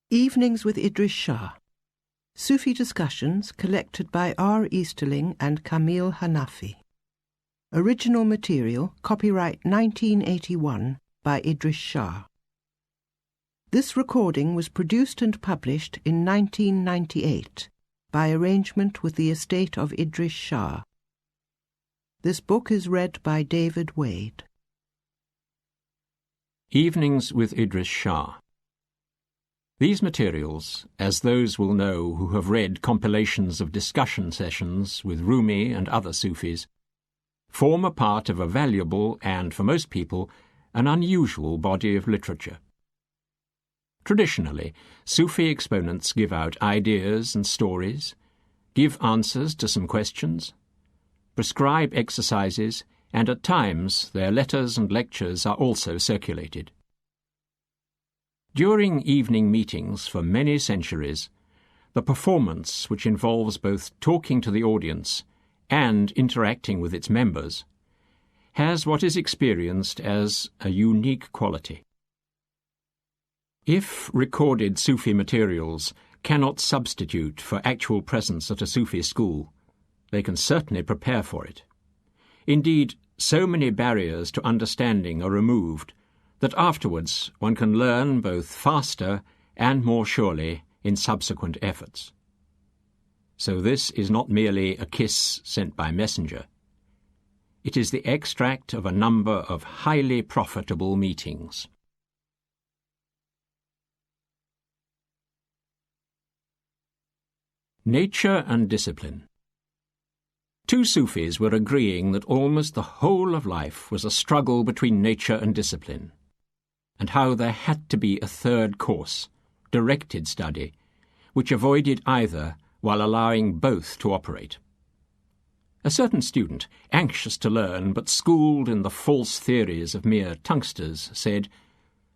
Evenings with Idries Shah. Sufi discussions collected by R. Easterling and Kamil Hafiz. Original material, copyright 1981 by Idries Shah. This recording was produced and published in 1998 by arrangement with the estate of Idries Shah. This book is read by David Wade. Evenings with Idries Shah. These materials, as those will know who have read compilations of discussion sessions with Rumi and other Sufis, form a part of a valuable and, for most people, an unusual body of literature. Traditionally, Sufi exponents give out ideas and stories, give answers to some questions, prescribe exercises, and at times their letters and lectures are also circulated. During evening meetings for many centuries, the performance, which involves both talking to the audience and interacting with its members, has what is experienced as a unique quality. If recorded Sufi materials cannot substitute for actual presence at a Sufi school, they can certainly prepare for it. Indeed, so many barriers to understanding are removed that afterwards one can learn both faster and more surely in subsequent efforts. So this is not merely a kiss sent by messenger. It is the extract of a number of highly profitable meetings. Nature and discipline. Two Sufis were agreeing that almost the whole of life was a struggle between nature and discipline, and how there had to be a third course, directed study, which avoided either while allowing both to operate. A certain student, anxious to learn but schooled in the false theories of mere tonguesters, said,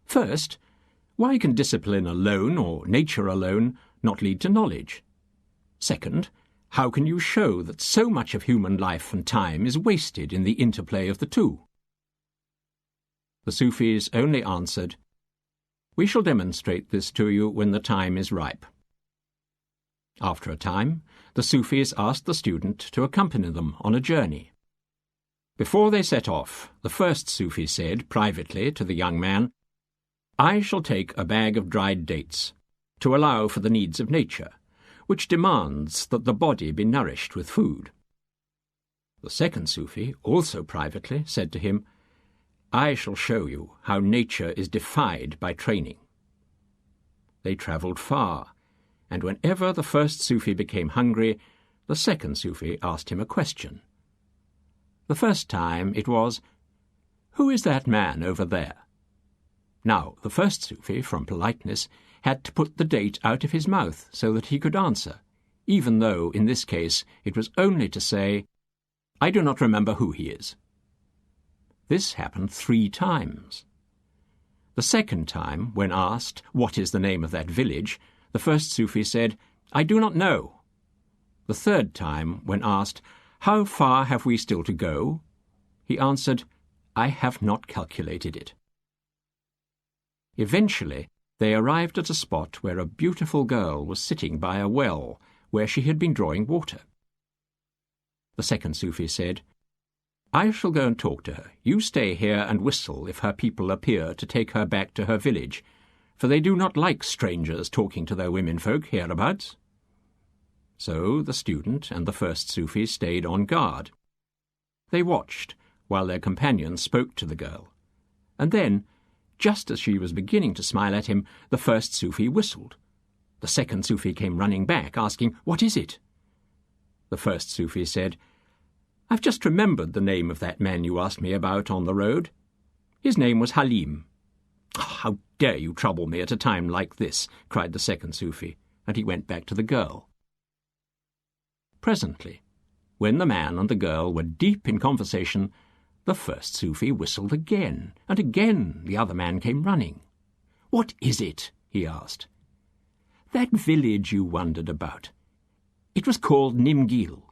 "First, why can discipline alone, or nature alone, not lead to knowledge? Second, how can you show that so much of human life and time is wasted in the interplay of the two?" The Sufis only answered, "We shall demonstrate this to you when the time is ripe." After a time, the Sufis asked the student to accompany them on a journey. Before they set off, the first Sufi said privately to the young man, "I shall take a bag of dried dates, to allow for the needs of nature, which demands that the body be nourished with food." The second Sufi, also privately, said to him, "I shall show you how nature is defied by training." They travelled far, and whenever the first Sufi became hungry, the second Sufi asked him a question. The first time it was, "Who is that man over there?" Now the first Sufi, from politeness, had to put the date out of his mouth so that he could answer, even though in this case it was only to say, "I do not remember who he is." This happened 3 times. The second time, when asked, "What is the name of that village?" the first Sufi said, "I do not know." The third time, when asked, "How far have we still to go?" he answered, "I have not calculated it." Eventually, they arrived at a spot where a beautiful girl was sitting by a well where she had been drawing water. The second Sufi said, "I shall go and talk to her. You stay here and whistle if her people appear to take her back to her village, for they do not like strangers talking to their womenfolk hereabouts." So the student and the first Sufi stayed on guard. They watched while their companion spoke to the girl, and then, just as she was beginning to smile at him, the first Sufi whistled. The second Sufi came running back, asking, "What is it?" The first Sufi said, "I've just remembered the name of that man you asked me about on the road. His name was Halim." "How dare you trouble me at a time like this?" cried the second Sufi, and he went back to the girl. Presently, when the man and the girl were deep in conversation, the first Sufi whistled again, and again the other man came running. "What is it?" he asked. "That village you wondered about. It was called Nimgil."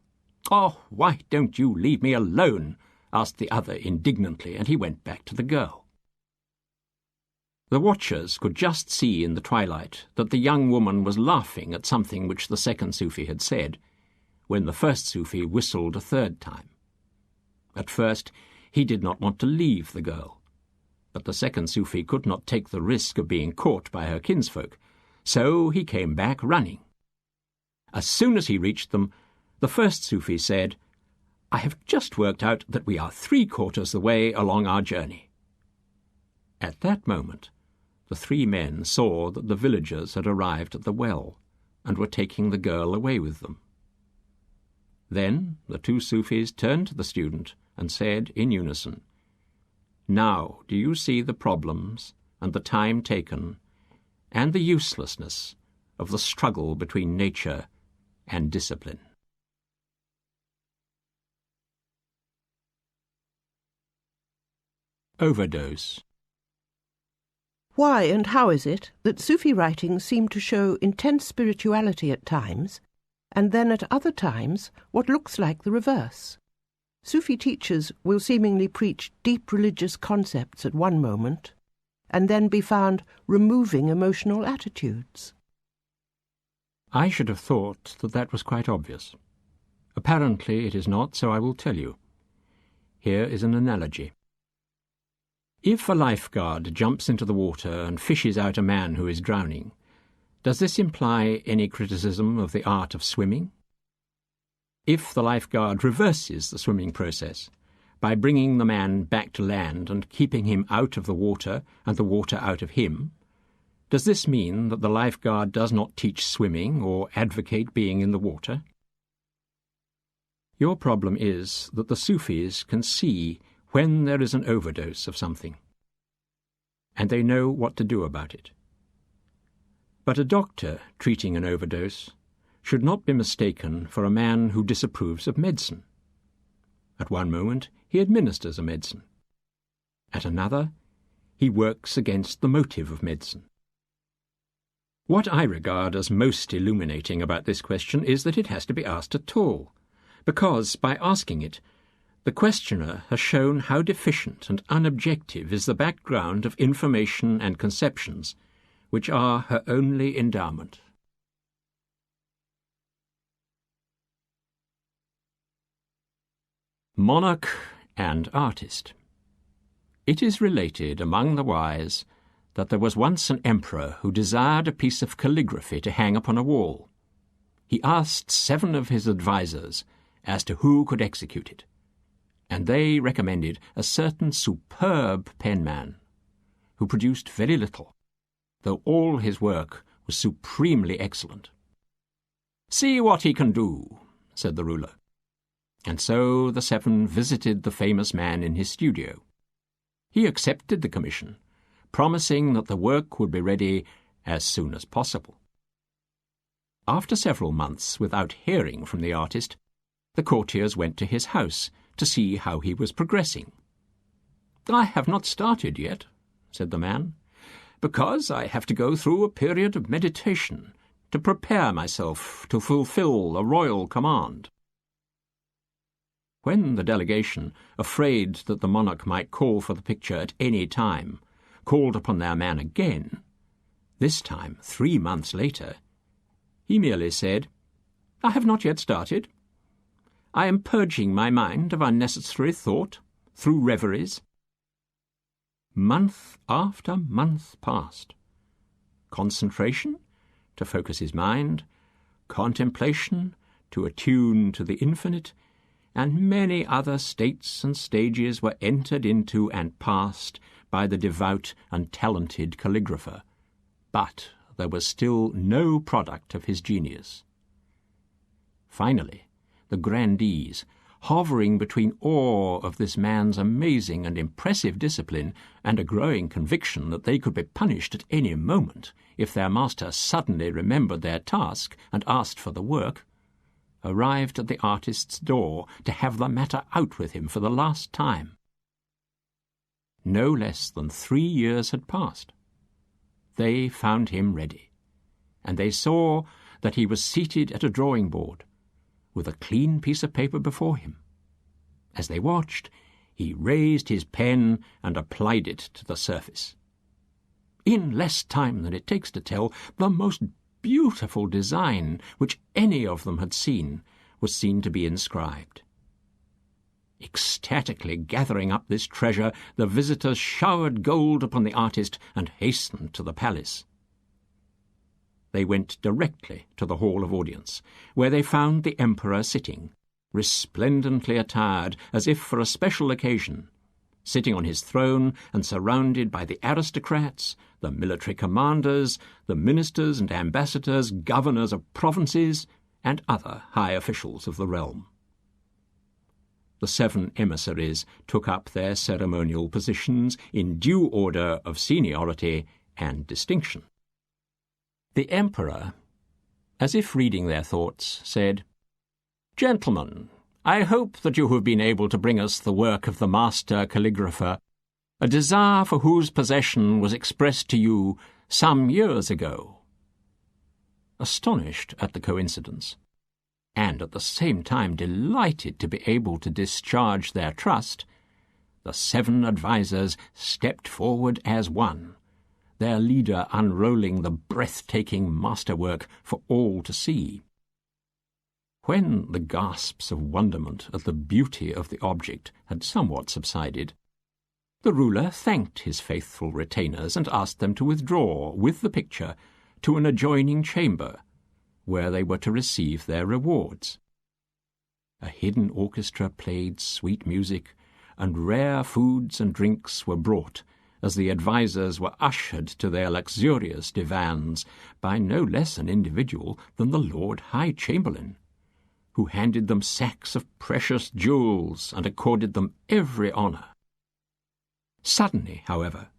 "Oh, why don't you leave me alone?" asked the other indignantly, and he went back to the girl. The watchers could just see in the twilight that the young woman was laughing at something which the second Sufi had said, when the first Sufi whistled a third time. At first he did not want to leave the girl, but the second Sufi could not take the risk of being caught by her kinsfolk, so he came back running. As soon as he reached them, the first Sufi said, "I have just worked out that we are 3/4 the way along our journey." At that moment, the 3 men saw that the villagers had arrived at the well and were taking the girl away with them. Then the 2 Sufis turned to the student and said in unison, "Now do you see the problems and the time taken and the uselessness of the struggle between nature and discipline?" Overdose. Why and how is it that Sufi writings seem to show intense spirituality at times, and then at other times what looks like the reverse? Sufi teachers will seemingly preach deep religious concepts at one moment, and then be found removing emotional attitudes. I should have thought that that was quite obvious. Apparently it is not, so I will tell you. Here is an analogy. If a lifeguard jumps into the water and fishes out a man who is drowning, does this imply any criticism of the art of swimming? If the lifeguard reverses the swimming process by bringing the man back to land and keeping him out of the water and the water out of him, does this mean that the lifeguard does not teach swimming or advocate being in the water? Your problem is that the Sufis can see when there is an overdose of something, and they know what to do about it. But a doctor treating an overdose should not be mistaken for a man who disapproves of medicine. At one moment he administers a medicine. At another he works against the motive of medicine. What I regard as most illuminating about this question is that it has to be asked at all, because by asking it, the questioner has shown how deficient and unobjective is the background of information and conceptions, which are her only endowment. Monarch and artist. It is related among the wise that there was once an emperor who desired a piece of calligraphy to hang upon a wall. He asked 7 of his advisers as to who could execute it, and they recommended a certain superb penman, who produced very little, though all his work was supremely excellent. "See what he can do," said the ruler. And so the 7 visited the famous man in his studio. He accepted the commission, promising that the work would be ready as soon as possible. After several months without hearing from the artist, the courtiers went to his house to see how he was progressing. "I have not started yet," said the man, "because I have to go through a period of meditation to prepare myself to fulfill a royal command." When the delegation, afraid that the monarch might call for the picture at any time, called upon their man again, this time 3 months later, he merely said, "I have not yet started. I am purging my mind of unnecessary thought through reveries." Month after month passed. Concentration, to focus his mind, contemplation, to attune to the infinite, and many other states and stages were entered into and passed by the devout and talented calligrapher. But there was still no product of his genius. Finally, the grandees, hovering between awe of this man's amazing and impressive discipline and a growing conviction that they could be punished at any moment if their master suddenly remembered their task and asked for the work, arrived at the artist's door to have the matter out with him for the last time. No less than 3 years had passed. They found him ready, and they saw that he was seated at a drawing board, with a clean piece of paper before him. As they watched, he raised his pen and applied it to the surface. in less time than it takes to tell, the most beautiful design which any of them had seen was seen to be inscribed. Ecstatically gathering up this treasure, the visitors showered gold upon the artist and hastened to the palace. They went directly to the hall of audience, where they found the emperor sitting, resplendently attired as if for a special occasion, sitting on his throne and surrounded by the aristocrats, the military commanders, the ministers and ambassadors, governors of provinces, and other high officials of the realm. The 7 emissaries took up their ceremonial positions in due order of seniority and distinction. The emperor, as if reading their thoughts, said, "Gentlemen, I hope that you have been able to bring us the work of the master calligrapher, a desire for whose possession was expressed to you some years ago." Astonished at the coincidence, and at the same time delighted to be able to discharge their trust, the 7 advisers stepped forward as one, their leader unrolling the breathtaking masterwork for all to see. When the gasps of wonderment at the beauty of the object had somewhat subsided, the ruler thanked his faithful retainers and asked them to withdraw with the picture to an adjoining chamber, where they were to receive their rewards. A hidden orchestra played sweet music, and rare foods and drinks were brought as the advisers were ushered to their luxurious divans by no less an individual than the Lord High Chamberlain, who handed them sacks of precious jewels and accorded them every honour. Suddenly, however,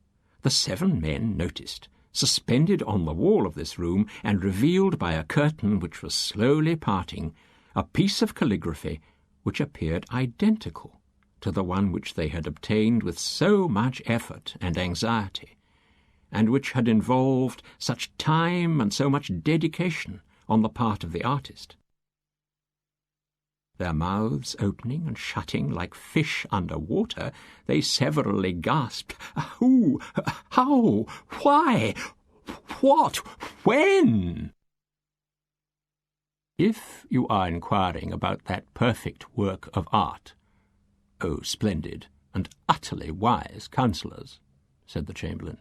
the 7 men noticed, suspended on the wall of this room and revealed by a curtain which was slowly parting, a piece of calligraphy which appeared identical to the one which they had obtained with so much effort and anxiety, and which had involved such time and so much dedication on the part of the artist. Their mouths opening and shutting like fish under water, they severally gasped, "Who? How? Why? What? When?" "If you are inquiring about that perfect work of art, O splendid and utterly wise counsellors," said the Chamberlain,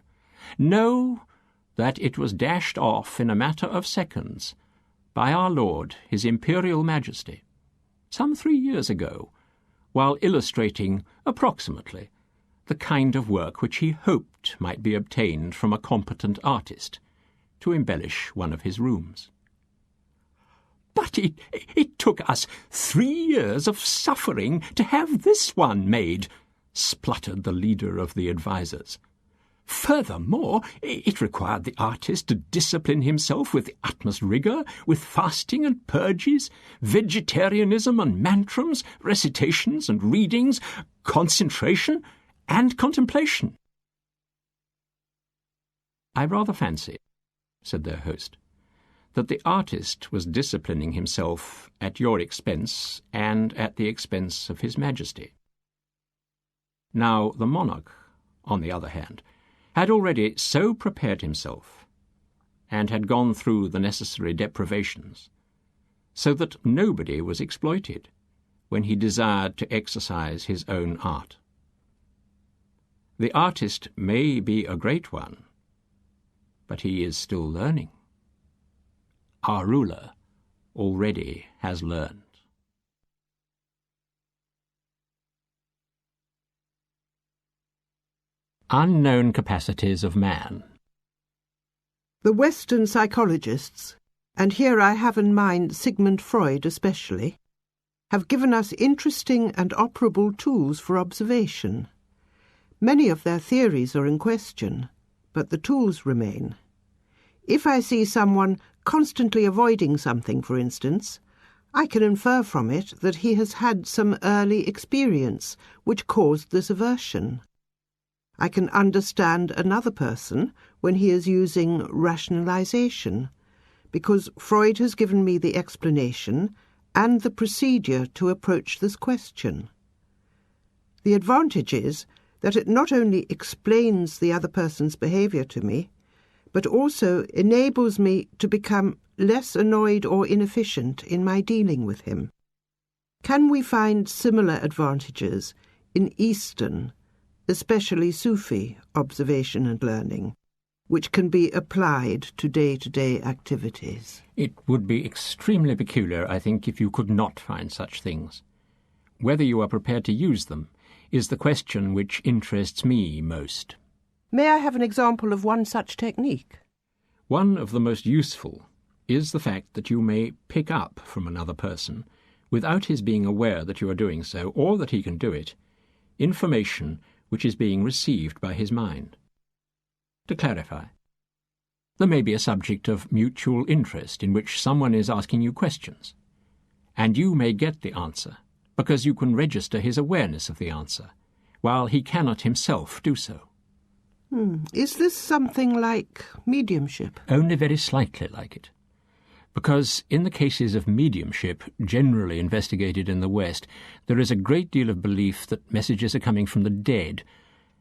"know that it was dashed off in a matter of seconds by our Lord, His Imperial Majesty, some 3 years ago, while illustrating, approximately, the kind of work which he hoped might be obtained from a competent artist to embellish one of his rooms." "But it took us 3 years of suffering to have this one made," spluttered the leader of the advisers. "Furthermore, it required the artist to discipline himself with the utmost rigour, with fasting and purges, vegetarianism and mantrams, recitations and readings, concentration and contemplation." "I rather fancy," said their host, "that the artist was disciplining himself at your expense and at the expense of His Majesty." Now the monarch, on the other hand, had already so prepared himself, and had gone through the necessary deprivations, so that nobody was exploited when he desired to exercise his own art. The artist may be a great one, but he is still learning. Our ruler already has learned. Unknown capacities of man. The Western psychologists, and here I have in mind Sigmund Freud especially, have given us interesting and operable tools for observation. Many of their theories are in question, but the tools remain. If I see someone constantly avoiding something, for instance, I can infer from it that he has had some early experience which caused this aversion. I can understand another person when he is using rationalization, because Freud has given me the explanation and the procedure to approach this question. The advantage is that it not only explains the other person's behaviour to me, but also enables me to become less annoyed or inefficient in my dealing with him. Can we find similar advantages in Eastern, especially Sufi, observation and learning, which can be applied to day-to-day activities? It would be extremely peculiar, I think, if you could not find such things. Whether you are prepared to use them is the question which interests me most. May I have an example of one such technique? One of the most useful is the fact that you may pick up from another person, without his being aware that you are doing so, or that he can do it, information which is being received by his mind. To clarify, there may be a subject of mutual interest in which someone is asking you questions, and you may get the answer because you can register his awareness of the answer, while he cannot himself do so. Is this something like mediumship? Only very slightly like it. Because in the cases of mediumship, generally investigated in the West, there is a great deal of belief that messages are coming from the dead,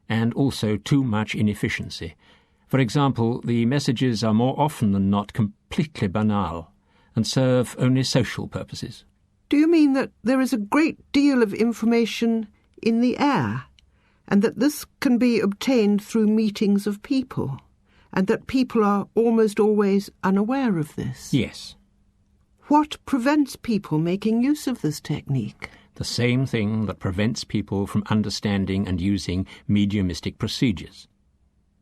and also too much inefficiency. For example, the messages are more often than not completely banal, and serve only social purposes. Do you mean that there is a great deal of information in the air, and that this can be obtained through meetings of people, and that people are almost always unaware of this? Yes. What prevents people making use of this technique? The same thing that prevents people from understanding and using mediumistic procedures.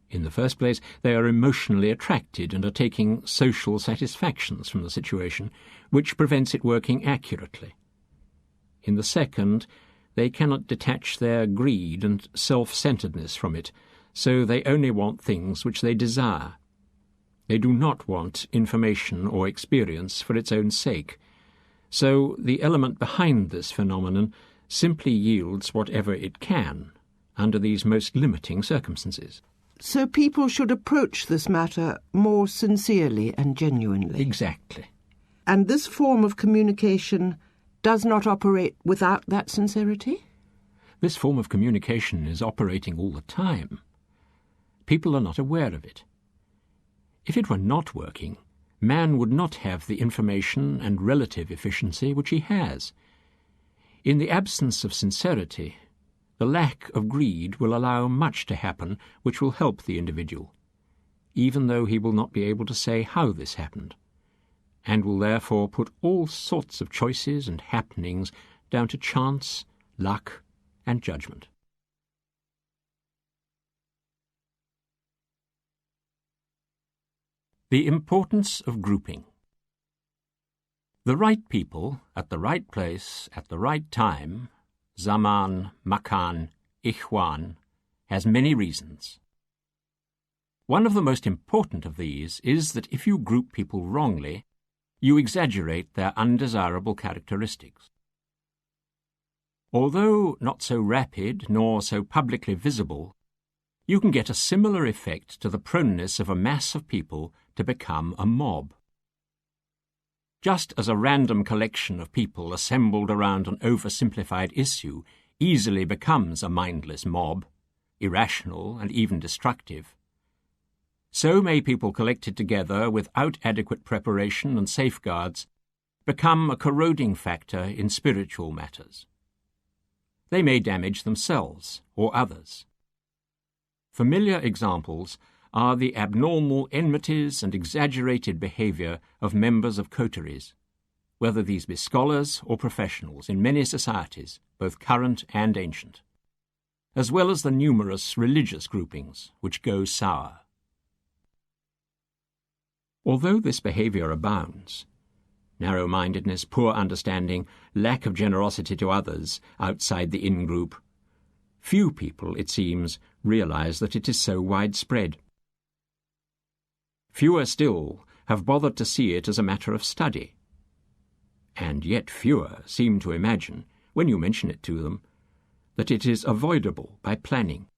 In the first place, they are emotionally attracted and are taking social satisfactions from the situation, which prevents it working accurately. In the second, they cannot detach their greed and self-centeredness from it, so they only want things which they desire. They do not want information or experience for its own sake. So the element behind this phenomenon simply yields whatever it can under these most limiting circumstances. So people should approach this matter more sincerely and genuinely. Exactly. And this form of communication does not operate without that sincerity? This form of communication is operating all the time. People are not aware of it. If it were not working, man would not have the information and relative efficiency which he has. In the absence of sincerity, the lack of greed will allow much to happen which will help the individual, even though he will not be able to say how this happened, and will therefore put all sorts of choices and happenings down to chance, luck, and judgment. The importance of grouping. The right people, at the right place, at the right time, Zaman, Makan, Ikhwan, has many reasons. One of the most important of these is that if you group people wrongly, you exaggerate their undesirable characteristics. Although not so rapid nor so publicly visible, you can get a similar effect to the proneness of a mass of people to become a mob. Just as a random collection of people assembled around an oversimplified issue easily becomes a mindless mob, irrational and even destructive, so may people collected together without adequate preparation and safeguards become a corroding factor in spiritual matters. They may damage themselves or others. Familiar examples are the abnormal enmities and exaggerated behavior of members of coteries, whether these be scholars or professionals in many societies, both current and ancient, as well as the numerous religious groupings which go sour. Although this behavior abounds, narrow-mindedness, poor understanding, lack of generosity to others outside the in-group, few people, it seems, realize that it is so widespread. Fewer still have bothered to see it as a matter of study, and yet fewer seem to imagine, when you mention it to them, that it is avoidable by planning.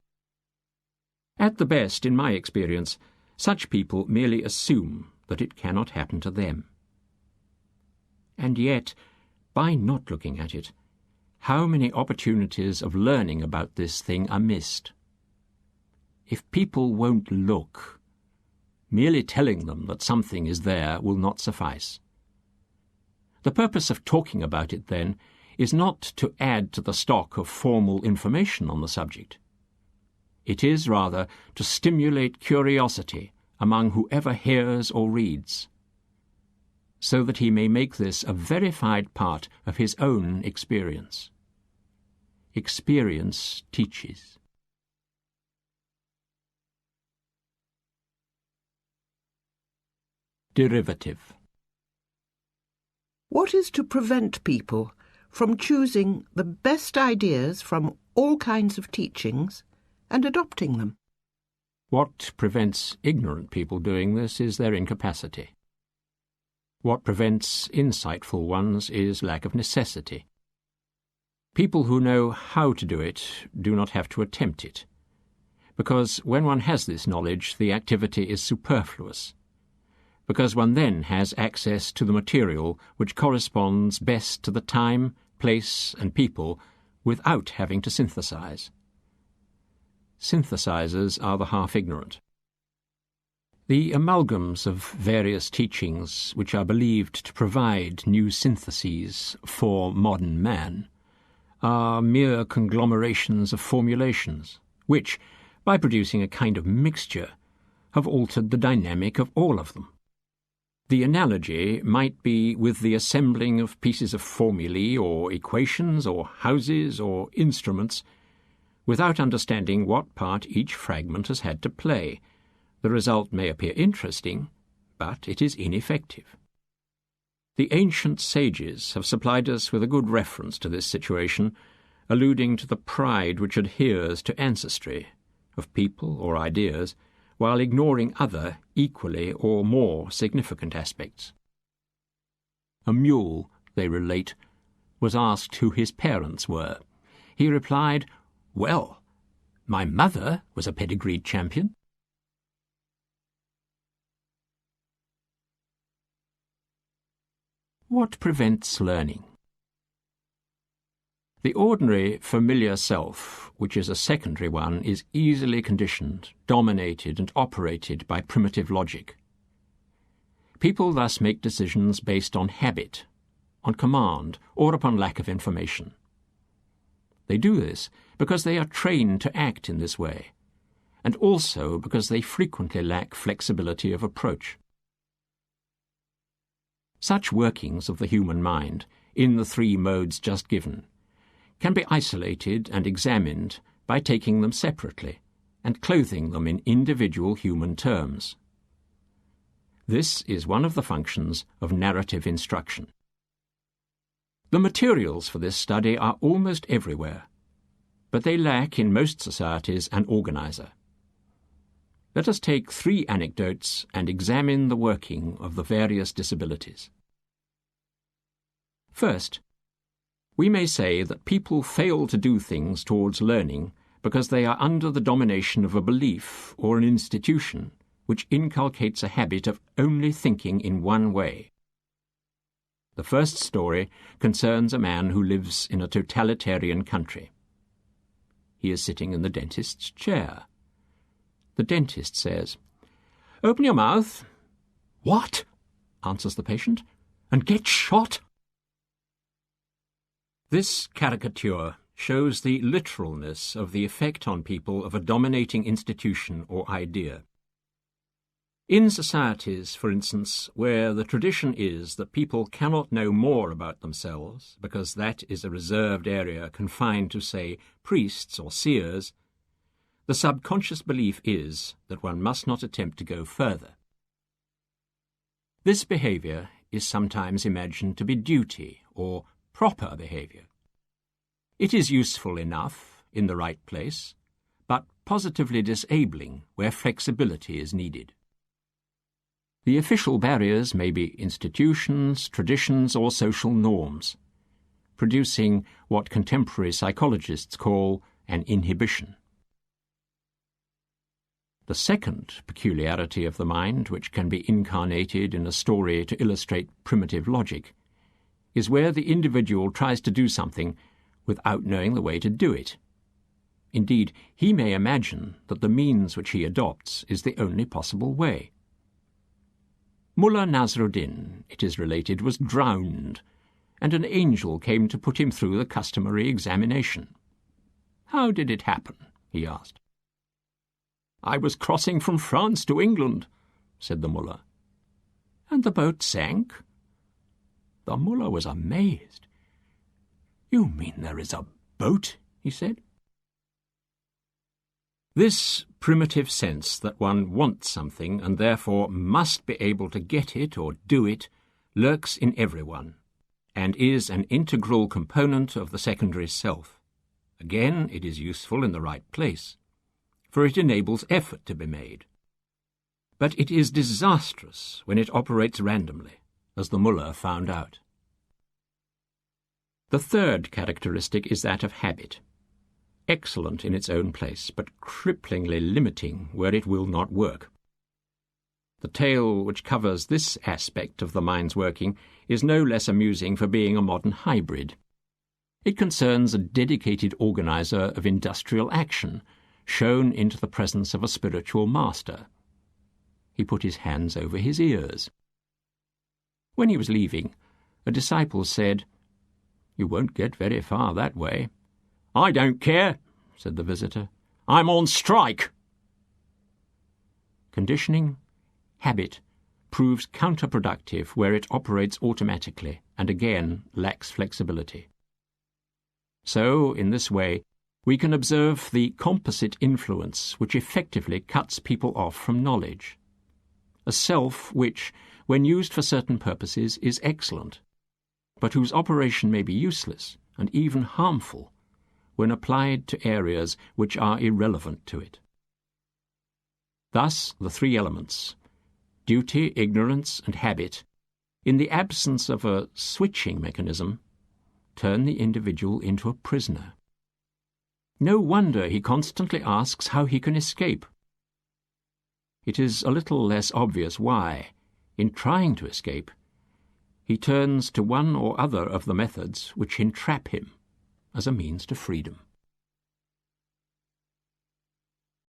At the best, in my experience, such people merely assume that it cannot happen to them. And yet, by not looking at it, how many opportunities of learning about this thing are missed? If people won't look, Merely telling them that something is there will not suffice. The purpose of talking about it, then, is not to add to the stock of formal information on the subject. It is, rather, to stimulate curiosity among whoever hears or reads, so that he may make this a verified part of his own experience. Experience teaches. Derivative. What is to prevent people from choosing the best ideas from all kinds of teachings and adopting them? What prevents ignorant people doing this is their incapacity. What prevents insightful ones is lack of necessity. People who know how to do it do not have to attempt it, because when one has this knowledge, the activity is superfluous, because one then has access to the material which corresponds best to the time, place, and people without having to synthesize. Synthesizers are the half-ignorant. The amalgams of various teachings which are believed to provide new syntheses for modern man are mere conglomerations of formulations, which, by producing a kind of mixture, have altered the dynamic of all of them. The analogy might be with the assembling of pieces of formulae or equations or houses or instruments without understanding what part each fragment has had to play. The result may appear interesting, but it is ineffective. The ancient sages have supplied us with a good reference to this situation, alluding to the pride which adheres to ancestry, of people or ideas, while ignoring other, equally or more significant aspects. A mule, they relate, was asked who his parents were. He replied, "Well, my mother was a pedigreed champion." What prevents learning? The ordinary familiar self, which is a secondary one, is easily conditioned, dominated, and operated by primitive logic. People thus make decisions based on habit, on command, or upon lack of information. They do this because they are trained to act in this way, and also because they frequently lack flexibility of approach. Such workings of the human mind, in the three modes just given, can be isolated and examined by taking them separately and clothing them in individual human terms. This is one of the functions of narrative instruction. The materials for this study are almost everywhere, but they lack in most societies an organizer. Let us take 3 anecdotes and examine the working of the various disabilities. First, we may say that people fail to do things towards learning because they are under the domination of a belief or an institution which inculcates a habit of only thinking in one way. The first story concerns a man who lives in a totalitarian country. He is sitting in the dentist's chair. The dentist says, "Open your mouth." "What?" answers the patient. "And get shot?" This caricature shows the literalness of the effect on people of a dominating institution or idea. In societies, for instance, where the tradition is that people cannot know more about themselves because that is a reserved area confined to, say, priests or seers, the subconscious belief is that one must not attempt to go further. This behavior is sometimes imagined to be duty or proper behavior. It is useful enough in the right place, but positively disabling where flexibility is needed. The official barriers may be institutions, traditions, or social norms, producing what contemporary psychologists call an inhibition. The second peculiarity of the mind, which can be incarnated in a story to illustrate primitive logic, is where the individual tries to do something without knowing the way to do it. Indeed, he may imagine that the means which he adopts is the only possible way, Mullah Nasruddin, it is related, was drowned, and an angel came to put him through the customary examination. "How did it happen?" he asked. "I was crossing from France to England," said the mullah. "And the boat sank?" The mullah was amazed. "You mean there is a boat?" he said. This primitive sense that one wants something and therefore must be able to get it or do it lurks in everyone, and is an integral component of the secondary self. Again, it is useful in the right place, for it enables effort to be made. But it is disastrous when it operates randomly, as the mullah found out. The third characteristic is that of habit, excellent in its own place, but cripplingly limiting where it will not work. The tale which covers this aspect of the mind's working is no less amusing for being a modern hybrid. It concerns a dedicated organizer of industrial action, shown into the presence of a spiritual master. He put his hands over his ears. When he was leaving, a disciple said, "You won't get very far that way." "I don't care," said the visitor. "I'm on strike." Conditioning, habit, proves counterproductive where it operates automatically and again lacks flexibility. So, in this way, we can observe the composite influence which effectively cuts people off from knowledge. A self which, when used for certain purposes, is excellent, but whose operation may be useless and even harmful when applied to areas which are irrelevant to it. Thus, the three elements, duty, ignorance, and habit, in the absence of a switching mechanism, turn the individual into a prisoner. No wonder he constantly asks how he can escape. It is a little less obvious why, in trying to escape, he turns to one or other of the methods which entrap him as a means to freedom.